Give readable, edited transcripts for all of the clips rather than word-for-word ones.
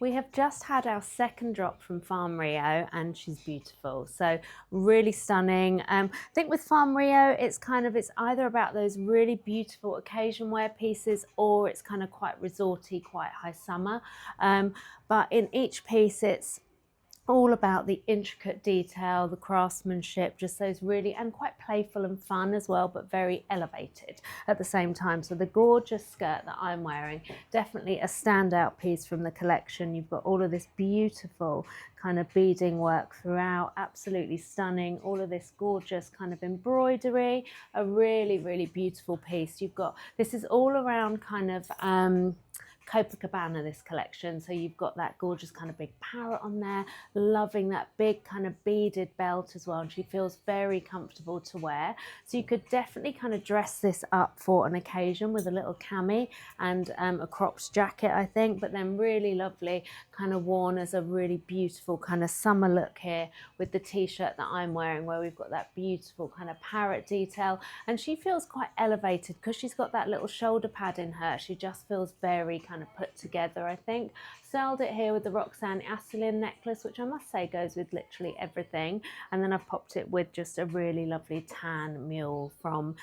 We have just had our second drop from Farm Rio and she's beautiful. So really stunning. I think with Farm Rio, it's either about those really beautiful occasion wear pieces or it's kind of quite resorty, quite high summer. But in each piece, it's all about the intricate detail, the craftsmanship, just those really, and quite playful and fun as well, but very elevated at the same time. So the gorgeous skirt that I'm wearing, definitely a standout piece from the collection. You've got all of this beautiful kind of beading work throughout, absolutely stunning. All of this gorgeous kind of embroidery, a really, really beautiful piece. You've got, this is all around kind of, Copacabana, this collection. So you've got that gorgeous kind of big parrot on there, loving that big kind of beaded belt as well, and she feels very comfortable to wear. So you could definitely kind of dress this up for an occasion with a little cami and a cropped jacket, I think, but then really lovely kind of worn as a really beautiful kind of summer look here with the t-shirt that I'm wearing, where we've got that beautiful kind of parrot detail, and she feels quite elevated because she's got that little shoulder pad in her. She just feels very kind of put together, I think. Styled it here with the Roxanne Asselin necklace, which I must say goes with literally everything, and then I've popped it with just a really lovely tan mule from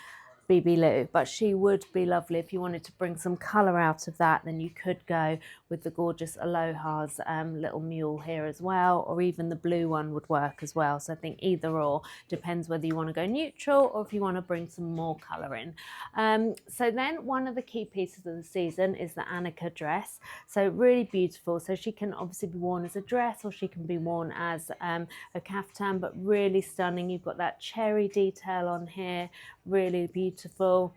BB Lou, but she would be lovely if you wanted to bring some colour out of that. Then you could go with the gorgeous Aloha's little mule here as well, or even the blue one would work as well. So I think either or, depends whether you want to go neutral or if you want to bring some more colour in. So then one of the key pieces of the season is the Anakah dress. So really beautiful. So she can obviously be worn as a dress or she can be worn as a caftan, but really stunning. You've got that cherry detail on here, really beautiful,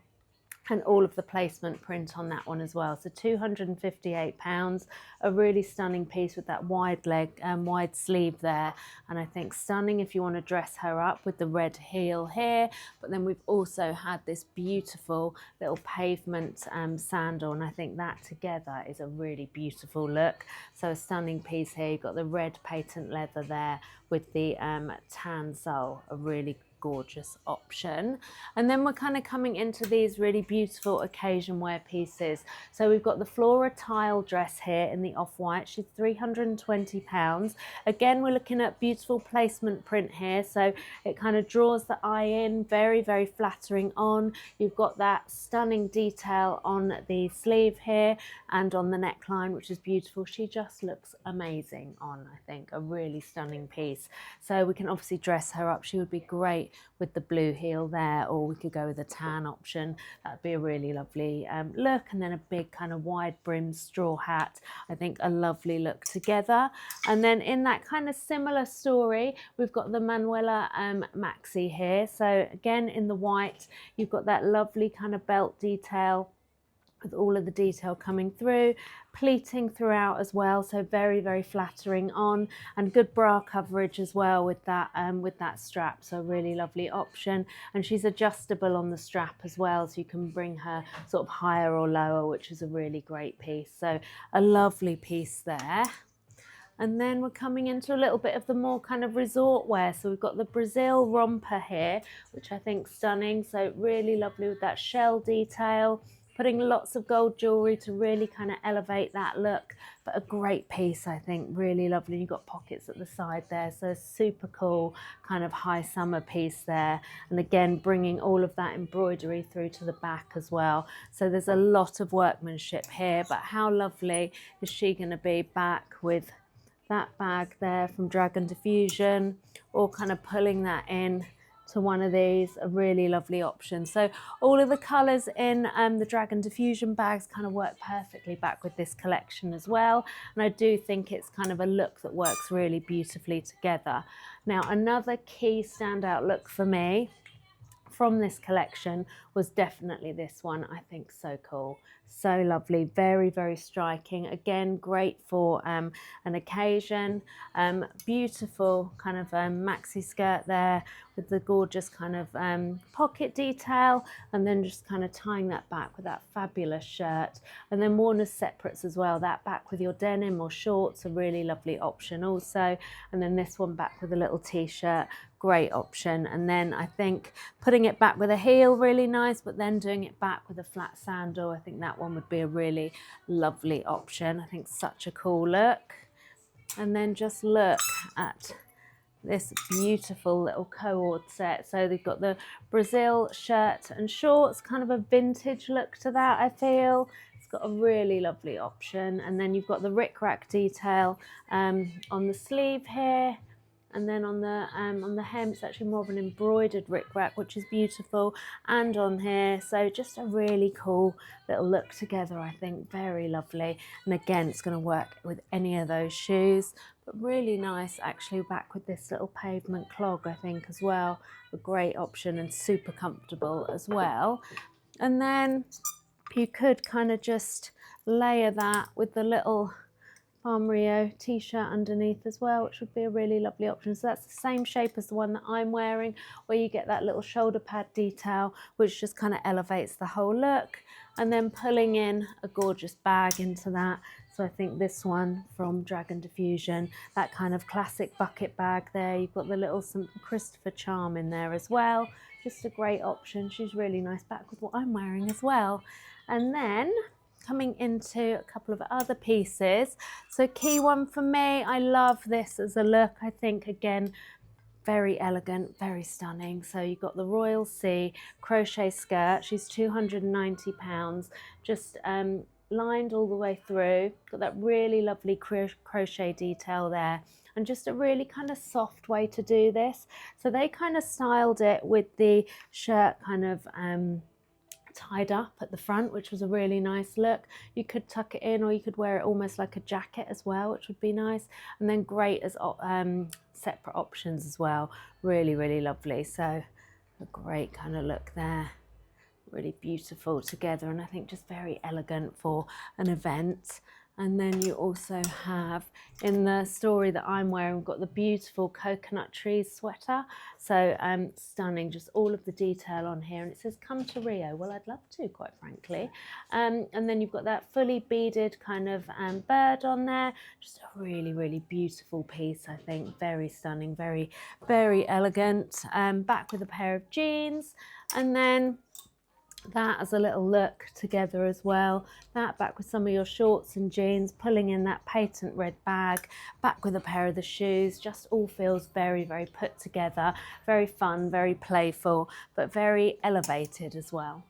and all of the placement print on that one as well. So £258, a really stunning piece with that wide leg and wide sleeve there, and I think stunning if you want to dress her up with the red heel here. But then we've also had this beautiful little pavement sandal, and I think that together is a really beautiful look. So a stunning piece here. You've got the red patent leather there with the tan sole, a really gorgeous option. And then we're kind of coming into these really beautiful occasion wear pieces. So we've got the Flora tile dress here in the off-white. She's £320. Again, we're looking at beautiful placement print here, so it kind of draws the eye in, very, very flattering on. You've got that stunning detail on the sleeve here and on the neckline, which is beautiful. She just looks amazing on, I think, a really stunning piece. So we can obviously dress her up. She would be great with the blue heel there, or we could go with a tan option. That'd be a really lovely look. And then a big kind of wide brim straw hat, I think a lovely look together. And then in that kind of similar story, we've got the Manuela maxi here. So again, in the white, you've got that lovely kind of belt detail with all of the detail coming through, pleating throughout as well, so very, very flattering on, and good bra coverage as well with that strap, so really lovely option. And she's adjustable on the strap as well, so you can bring her sort of higher or lower, which is a really great piece. So a lovely piece there. And then we're coming into a little bit of the more kind of resort wear. So we've got the Brazil romper here, which I think stunning. So really lovely with that shell detail, putting lots of gold jewellery to really kind of elevate that look. But a great piece, I think, really lovely. You've got pockets at the side there, so super cool kind of high summer piece there. And again, bringing all of that embroidery through to the back as well. So there's a lot of workmanship here, but how lovely is she going to be back with that bag there from Dragon Diffusion, or kind of pulling that in to one of these, a really lovely option. So all of the colours in the Dragon Diffusion bags kind of work perfectly back with this collection as well, and I do think it's kind of a look that works really beautifully together. Now, another key standout look for me from this collection was definitely this one. I think so cool, so lovely, very, very striking. Again, great for an occasion. Beautiful kind of maxi skirt there with the gorgeous kind of pocket detail, and then just kind of tying that back with that fabulous shirt, and then worn as separates as well. That back with your denim or shorts, a really lovely option also. And then this one back with a little t-shirt, great option. And then I think putting it back with a heel, really nice, but then doing it back with a flat sandal, I think that one would be a really lovely option. I think such a cool look. And then just look at this beautiful little cord set. So they've got the Brazil shirt and shorts, kind of a vintage look to that, I feel. It's got a really lovely option. And then you've got the rickrack detail on the sleeve here. And then on the hem, it's actually more of an embroidered rickrack, which is beautiful, and on here. So just a really cool little look together, I think. Very lovely. And again, it's going to work with any of those shoes, but really nice actually back with this little pavement clog, I think, as well. A great option and super comfortable as well. And then you could kind of just layer that with the little Farm Rio t-shirt underneath as well, which would be a really lovely option. So that's the same shape as the one that I'm wearing, where you get that little shoulder pad detail, which just kind of elevates the whole look. And then pulling in a gorgeous bag into that. So I think this one from Dragon Diffusion, that kind of classic bucket bag there. You've got the little St. Christopher charm in there as well. Just a great option. She's really nice back with what I'm wearing as well. And then coming into a couple of other pieces. So key one for me, I love this as a look. I think, again, very elegant, very stunning. So you've got the Royal Sea crochet skirt. She's £290, just lined all the way through. Got that really lovely crochet detail there. And just a really kind of soft way to do this. So they kind of styled it with the shirt kind of tied up at the front, which was a really nice look. You could tuck it in, or you could wear it almost like a jacket as well, which would be nice. And then great as separate options as well. Really, really lovely. So a great kind of look there. Really beautiful together, and I think just very elegant for an event. And then you also have, in the story that I'm wearing, we've got the beautiful coconut trees sweater. So stunning, just all of the detail on here. And it says, come to Rio. Well, I'd love to, quite frankly. And then you've got that fully beaded kind of bird on there. Just a really, really beautiful piece, I think. Very stunning, very, very elegant. Back with a pair of jeans. And then that as a little look together as well. That back with some of your shorts and jeans, pulling in that patent red bag, back with a pair of the shoes. Just all feels very, very put together, very fun, very playful, but very elevated as well.